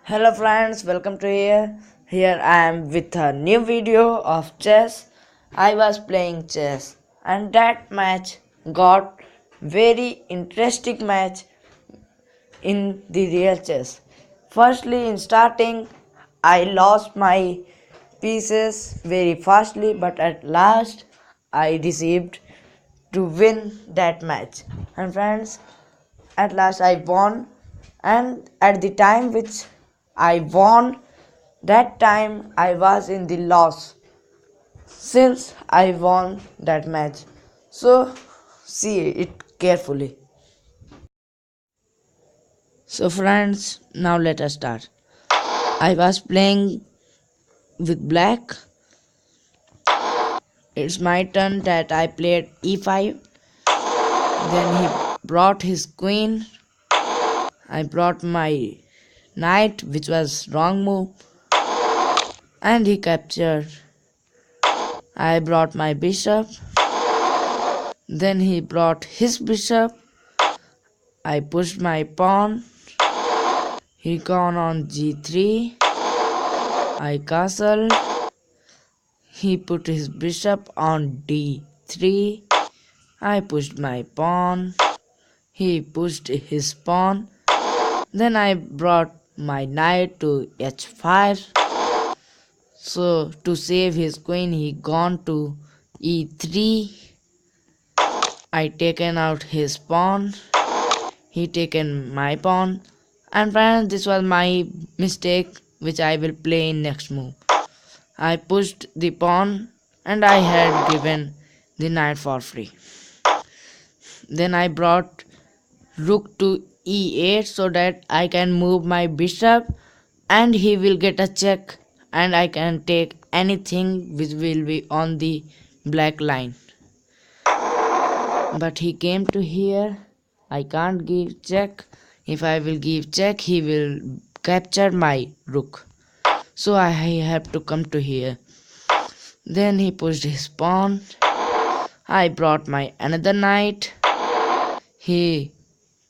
Hello friends, welcome to here. Here I am with a new video of chess. I was playing chess and that match got very interesting match in the real chess. Firstly, in starting, I lost my pieces very fastly, but at last I received to win that match. And friends, at last I won, and at the time which I won, that time I was in the loss since I won that match. So see it carefully. So friends, now let us start. I was playing with black. It's my turn that I played e5. Then he brought his queen. I brought my knight, which was wrong move, and he captured. I brought my bishop. Then he brought his bishop. I pushed my pawn. He gone on g3. I castled. He put his bishop on d3. I pushed my pawn. He pushed his pawn. Then I brought my knight to h5. So to save his queen, he gone to e3. I taken out his pawn. He taken my pawn. And friends, this was my mistake which I will play in next move. I pushed the pawn and I had given the knight for free. Then I brought rook to e8 so that I can move my bishop and he will get a check and I can take anything which will be on the black line. But he came to here. I can't give check. If I will give check, he will capture my rook. So I have to come to here. Then he pushed his pawn. I brought my another knight. He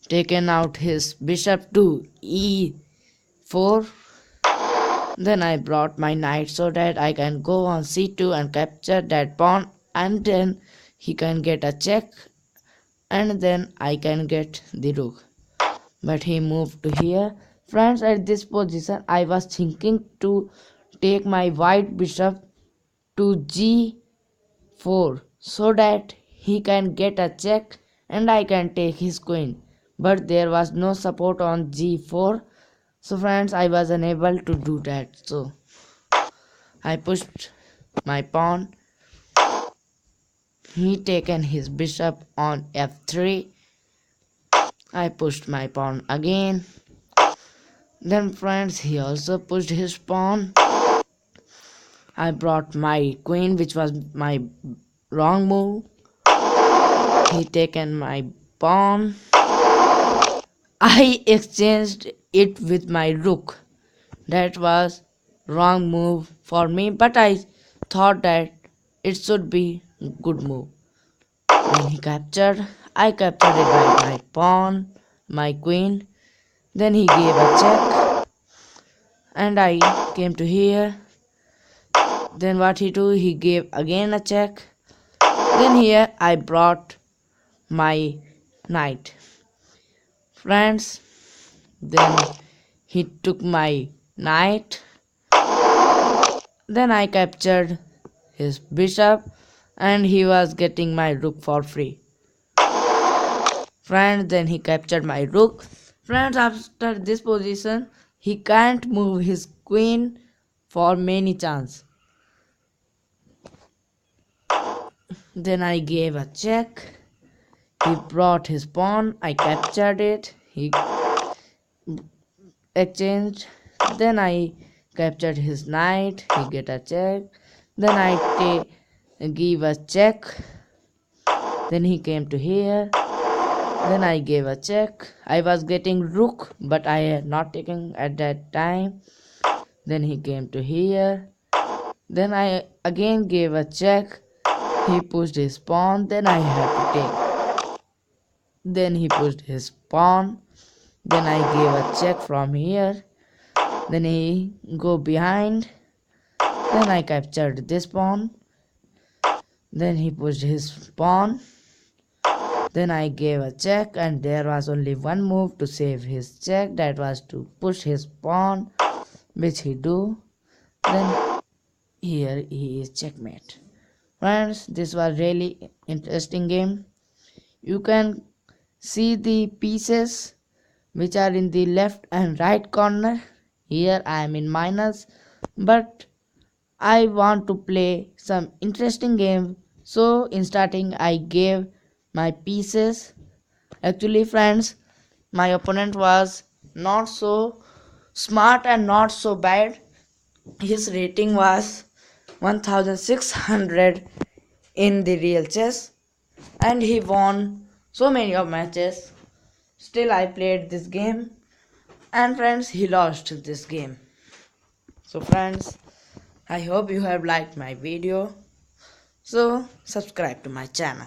taken out his bishop to e4. Then I brought my knight so that I can go on c2 and capture that pawn, and then he can get a check and then I can get the rook. But he moved to here. Friends, at this position I was thinking to take my white bishop to g4 so that he can get a check and I can take his queen. But there was no support on g4. So friends, I was unable to do that. So I pushed my pawn. He taken his bishop on f3. I pushed my pawn again. Then friends, he also pushed his pawn. I brought my queen, which was my wrong move. He taken my pawn. I exchanged it with my rook. That was wrong move for me, but I thought that it should be good move. Then he captured. I captured it by my pawn, my queen. Then he gave a check. And I came to here. Then what he do? He gave again a check. Then here I brought my knight. Friends, then he took my knight. Then I captured his bishop and he was getting my rook for free. Friends, then he captured my rook. Friends, after this position, he can't move his queen for many chances. Then I gave a check. He brought his pawn. I captured it. He exchanged. Then I captured his knight. He get a check. Then I give a check. Then he came to here. Then I gave a check. I was getting rook, but I had not taken at that time. Then he came to here. Then I again gave a check. He pushed his pawn. Then I had to take. Then he pushed his pawn. Then I gave a check from here. Then he go behind. Then I captured this pawn. Then he pushed his pawn. Then I gave a check, and there was only one move to save his check, that was to push his pawn, which he do. Then here he is checkmate. Friends, this was really interesting game. You can see the pieces which are in the left and right corner. Here I am in minus, but I want to play some interesting game, so in starting I gave my pieces. Actually friends, my opponent was not so smart and not so bad. His rating was 1600 in the real chess, and he won so many of matches. Still I played this game, and friends, he lost this game. So friends, I hope you have liked my video. So subscribe to my channel.